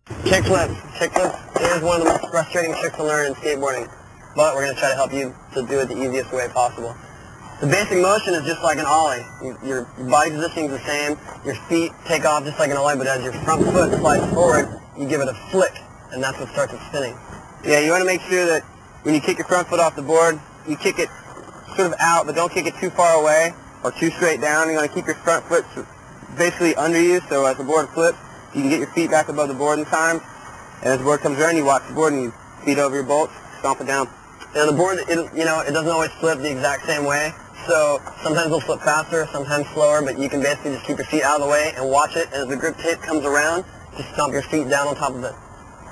Kickflip. Kickflip is one of the most frustrating tricks to learn in skateboarding, but we're going to try to help you to do it the easiest way possible. The basic motion is just like an ollie. Your body positioning is the same. Your feet take off just like an ollie, but as your front foot slides forward, you give it a flick, and that's what starts it spinning. Yeah, you want to make sure that when you kick your front foot off the board, you kick it sort of out, but don't kick it too far away or too straight down. You want to keep your front foot basically under you, so as the board flips, you can get your feet back above the board in time. And as the board comes around, you watch the board and you feet over your bolts, stomp it down. And the board, it doesn't always flip the exact same way. So sometimes it'll flip faster, sometimes slower, but you can basically just keep your feet out of the way and watch it. And as the grip tape comes around, just stomp your feet down on top of it.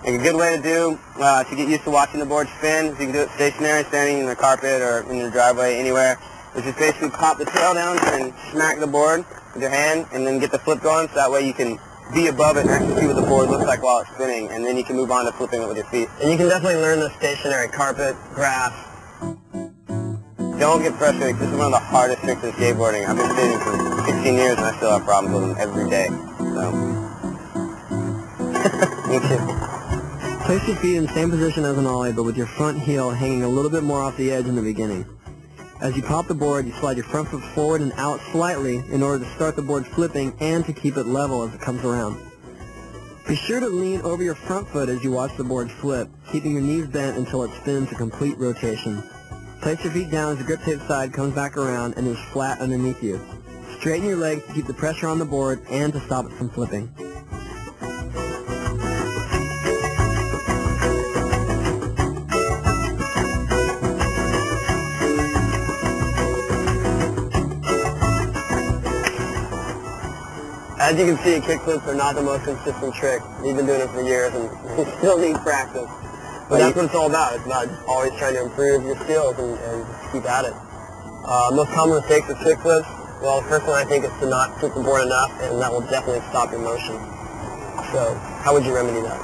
And a good way to do, to get used to watching the board spin, is you can do it stationary, standing in the carpet or in your driveway, anywhere, is just basically pop the tail down and smack the board with your hand and then get the flip going, so that way you can be above it and actually see what the board looks like while it's spinning, and then you can move on to flipping it with your feet. And you can definitely learn the stationary carpet, grass. Don't get frustrated. This is one of the hardest tricks in skateboarding. I've been skating for 16 years and I still have problems with them every day. So. Me too. Place your feet in the same position as an ollie, but with your front heel hanging a little bit more off the edge in the beginning. As you pop the board, you slide your front foot forward and out slightly in order to start the board flipping and to keep it level as it comes around. Be sure to lean over your front foot as you watch the board flip, keeping your knees bent until it spins a complete rotation. Place your feet down as the grip tape side comes back around and is flat underneath you. Straighten your legs to keep the pressure on the board and to stop it from flipping. As you can see, kickflips are not the most consistent trick. We've been doing it for years and we still need practice. But that's what it's all about. It's about always trying to improve your skills and just keep at it. Most common mistakes with kickflips, well, the first one I think is to not flip the board enough, and that will definitely stop your motion. So, how would you remedy that?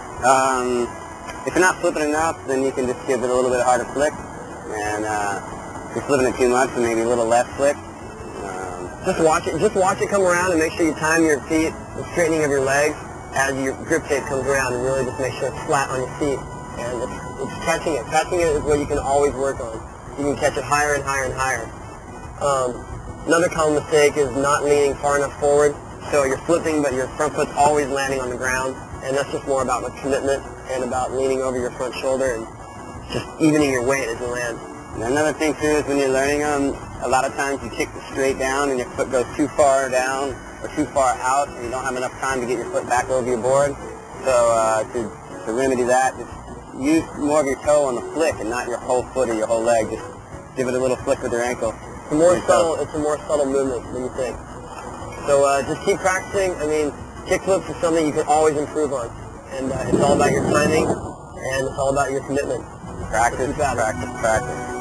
If you're not flipping enough, then you can just give it a little bit harder flick. And if you're flipping it too much, then maybe a little less flick. Just watch it come around and make sure you time your feet, the straightening of your legs as your grip tape comes around, and really just make sure it's flat on your feet. And it's catching it. Catching it is what you can always work on. You can catch it higher and higher and higher. Another common mistake is not leaning far enough forward. So you're flipping, but your front foot's always landing on the ground. And that's just more about the commitment and about leaning over your front shoulder and just evening your weight as you land. And another thing too is when you're learning them, a lot of times you kick straight down and your foot goes too far down or too far out, and you don't have enough time to get your foot back over your board. So to remedy that, just use more of your toe on the flick and not your whole foot or your whole leg. Just give it a little flick with your ankle. It's a more subtle movement than you think. So just keep practicing. I mean, kickflips is something you can always improve on. And it's all about your timing, and it's all about your commitment. Practice, practice, practice.